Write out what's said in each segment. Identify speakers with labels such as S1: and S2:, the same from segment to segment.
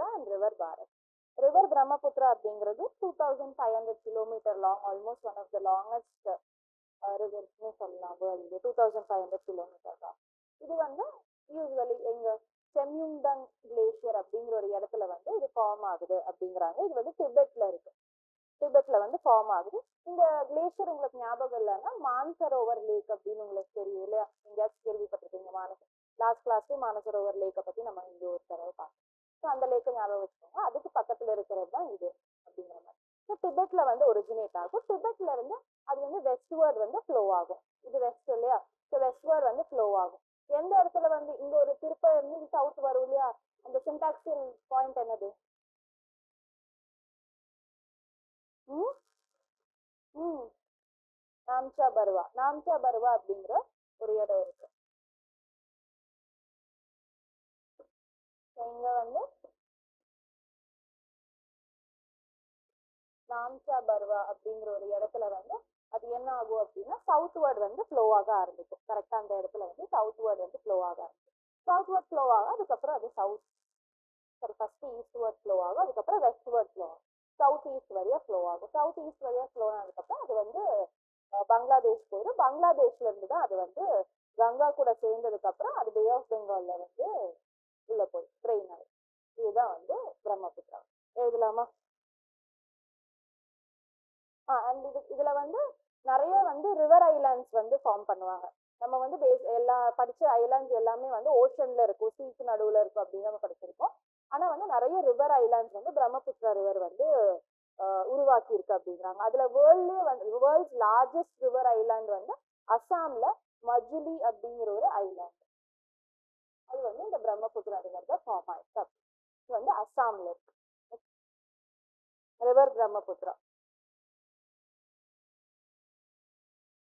S1: Brahmaputra and River Bharat. River Brahmaputra அப்படிங்கிறது 2500 kilometer long, almost one of the longest ரிவர்ஸ்னு சொல்லலாம் world. 2500 kilometre தான். இது வந்து யூஸ்வலி எங்க செம்யுங்டங் கிளேசியர் அப்படிங்கிற ஒரு இடத்துல வந்து இது ஃபார்ம் ஆகுது அப்படிங்கிறாங்க. இது வந்து டிபெட்ல இருக்கு. டிபெட்ல வந்து ஃபார்ம் ஆகுது. இந்த கிளேசியர் உங்களுக்கு ஞாபகம் இல்லைன்னா மானசரோவர் லேக் அப்படின்னு உங்களுக்கு தெரியும் இல்லையா? எங்கேயாச்சும் கேள்விப்பட்டிருக்கீங்க? லாஸ்ட் கிளாஸ்ல மானசரோவர் லேக்கை பத்தி நம்ம இங்க ஒரு தடவை பார்த்தோம். ஸோ அந்த லேக்கை ஞாபகம் வச்சுக்கோங்க. அதுக்கு பக்கத்துல இருக்கிறது தான் இது அப்படிங்கிற மாதிரி. ஸோ டிபெட்ல வந்து ஒரிஜினேட் ஆகும். டிபெட்ல இருந்து அது வந்து வெஸ்ட்வேர்ட் வந்து ஃப்ளோ ஆகும். இது வெஸ்ட் இல்லையா? ஸோ வெஸ்ட்வேர்ட் வந்து ஃப்ளோ ஆகும். எந்த இடத்துல வந்து இங்க ஒரு திருப்ப இருந்து சவுத் வரும் இல்லையா? அந்த சின்டாக்சியல் பாயிண்ட் என்னது? நாம்சா பர்வா. நாம்சா பர்வா அப்படிங்கிற ஒரு இடம் இருக்கு. இங்க வந்து நாம்சா பர்வா அப்படிங்கிற ஒரு இடத்துல வந்து அது என்ன ஆகும் அப்படின்னா சவுத் வேர்ட் வந்து ஃப்ளோ ஆக ஆரம்பிக்கும். கரெக்டா அந்த இடத்துல வந்து சவுத் வேர்ட் வந்து ஃப்ளோ ஆக ஆரம்பிக்கும். சவுத் வேர்ட் ஃப்ளோ ஆகும். அதுக்கப்புறம் அது ஃபர்ஸ்ட் ஈஸ்ட் வேர்ட் ஃப்ளோ ஆகும். அதுக்கப்புறம் வெஸ்ட் வேர்ட் ஃப்ளோ ஆகும். சவுத் ஈஸ்ட் வழியா ஃப்ளோ ஆகும். சவுத் ஈஸ்ட் வழியா ஃப்ளோ ஆனதுக்கப்புறம் அது வந்து பங்களாதேஷ் போயிடும். பங்களாதேஷ்ல இருந்து தான் அது வந்து கங்கா கூட சேர்ந்ததுக்கு அப்புறம் அது பே ஆஃப் பெங்கால்ல வந்து உள்ள போய் ட்ரெயின் ஆகும். இதுதான் வந்து பிரம்மபுத்திரா. எழுதலாமா? அண்ட் இதுல வந்து நிறைய வந்து ரிவர் ஐலாண்ட்ஸ் வந்து ஃபார்ம் பண்ணுவாங்க. நம்ம வந்து எல்லா படிச்ச ஐலாண்ட்ஸ் எல்லாமே வந்து ஓஷன்ல இருக்கும், சீக்கு நடுவுல இருக்கும் அப்படின்னு நம்ம படிச்சிருக்கோம். ஆனா வந்து நிறைய ரிவர் ஐலாண்ட்ஸ் வந்து பிரம்மபுத்திரா ரிவர் வந்து உருவாக்கி இருக்கு அப்படிங்கிறாங்க. அதுல வேர்ல்ட்லயே வந்து வேர்ல்ட்ஸ் லார்ஜஸ்ட் ரிவர் ஐலாண்ட் வந்து அசாம்ல மஜுலி அப்படிங்கிற ஒரு ஐலாண்ட். அது வந்து இந்த பிரம்மபுத்திரா ரிவர் தான் ஃபார்ம் ஆயிருக்கு. இது வந்து அசாம்ல இருக்கு river Brahmaputra.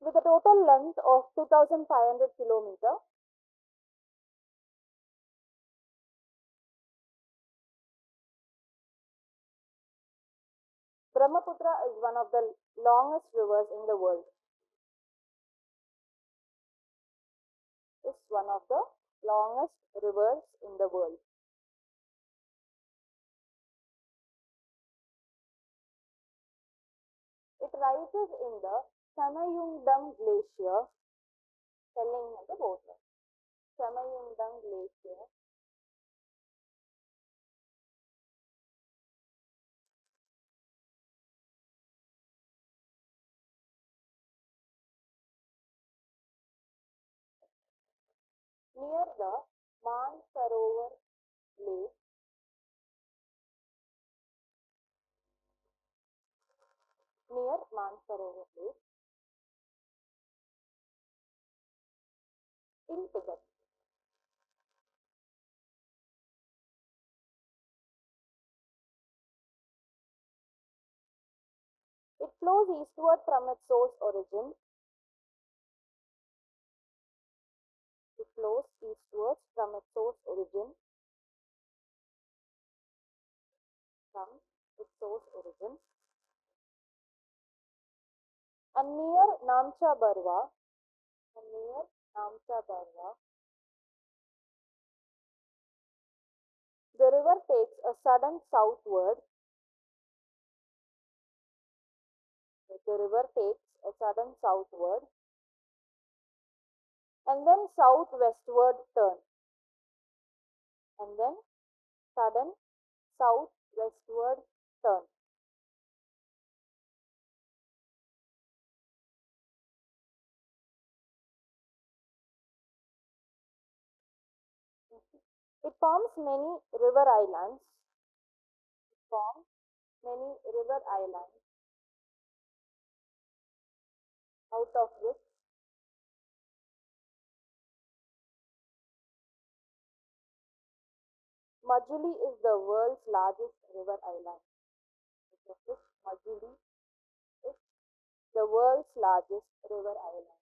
S1: With a total length of 2500 kilometers, Brahmaputra is one of the longest rivers in the world. It's one of the longest rivers in the world. It rises in the Semayungdam Glacier, telling the water. Semayungdam Glacier. Near the Mansarovar Lake, near Mansarovar Lake in Tibet. It flows eastward from its source origin. It flows eastwards from its source origin. From its source origin. And near Namcha Barwa, the river takes a sudden southward. The river takes a sudden southward and then southwestward turn. And then sudden southwestward turn. It forms many river islands. Out of which Majuli is the world's largest river island. Majuli is the world's largest river island.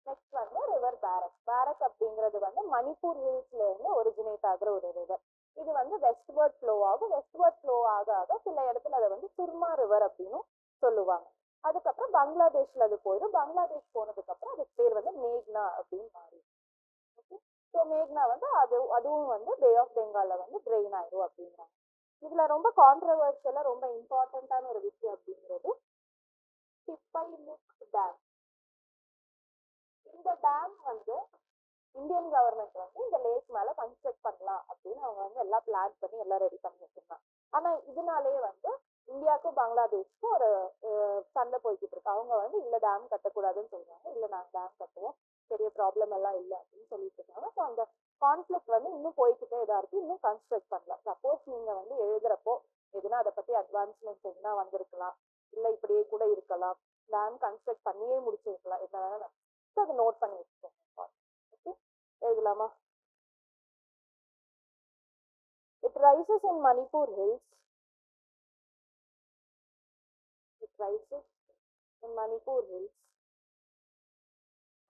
S1: Next வந்து river பேரக். பேரக் அப்படிங்கிறது வந்து மணிப்பூர் ஹில்ஸ்ல இருந்து originate ஆகுற ஒரு river. இது வந்து வெஸ்ட்வர்ட் flow ஆகும். வெஸ்ட்வர்ட் flow ஆக ஆக சில இடத்துல அதை வந்து சுர்மா ரிவர் அப்படின்னு சொல்லுவாங்க. அதுக்கப்புறம் பங்களாதேஷ்ல அது போயிடும். பங்களாதேஷ் போனதுக்கு அப்புறம் அதுக்கு பேர் வந்து மேக்னா அப்படின்னு மாறி. ஓகே. ஸோ மேக்னா வந்து அதுவும் வந்து பே ஆஃப் பெங்கால்ல வந்து ட்ரெயின் ஆயிடும் அப்படிங்கிறாங்க. இதுல ரொம்ப கான்ட்ரவர்ஷியலா ரொம்ப இம்பார்ட்டன்டான ஒரு விஷயம் அப்படிங்கிறது டிப்பைமுக் டேம். இந்த டேம் வந்து இந்தியன் கவர்மெண்ட் வந்து இந்த லேக் மேல கன்ஸ்ட்ரக்ட் பண்ணலாம் அப்படின்னு அவங்க வந்து எல்லாம் பிளான் பண்ணி எல்லாம் ரெடி பண்ணி வச்சிருந்தாங்க. ஆனா இதனாலேயே வந்து இந்தியாவுக்கும் பங்களாதேஷ்க்கும் ஒரு சண்டை போய்கிட்டு இருக்கு. அவங்க வந்து இல்ல டேம் கட்டக்கூடாதுன்னு சொல்றாங்க, இல்ல நாங்க டேம் கட்டுவோம், பெரிய ப்ராப்ளம் எல்லாம் இல்லை அப்படின்னு சொல்லிட்டு இருக்காங்க. ஸோ அந்த கான்ஃபிளிக்ட் வந்து இன்னும் போய்கிட்டே தான் இருக்கு, இன்னும் கன்ஸ்ட்ரக்ட் பண்ணல. சப்போஸ் நீங்க வந்து எழுதுறப்போ எதுனா அதை பத்தி அட்வான்ஸ்மெண்ட் எதுனா வந்திருக்கலாம், இல்ல இப்படியே கூட இருக்கலாம், டேம் கன்ஸ்ட்ரக்ட் பண்ணியே முடிச்சிருக்கலாம், என்ன வேணா அதை நோட் பண்ணி வச்சுக்கோங்க. ஓகே, எழுதலாமா? It rises in Manipur hills. It rises in Manipur hills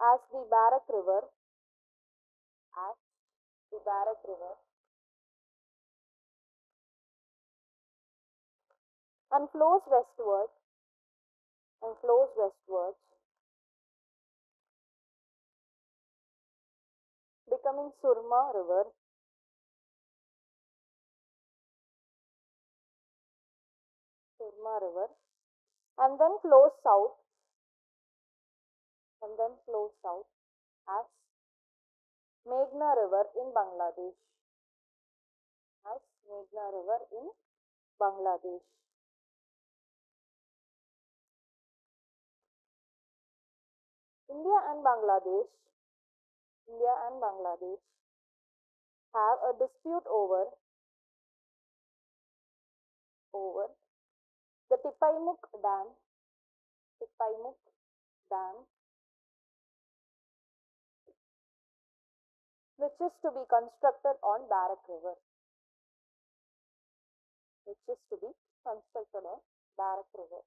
S1: as the Barak River, as the Barak River, and flows westward, and flows westwards, becoming Surma River, Surma River, and then flows south, and then flows south as Meghna River in Bangladesh, as Meghna River in Bangladesh. India and Bangladesh, India and Bangladesh have a dispute over the Tipaimuk Dam, Tipaimuk Dam, which is to be constructed on Barak River, which is to be constructed on Barak River.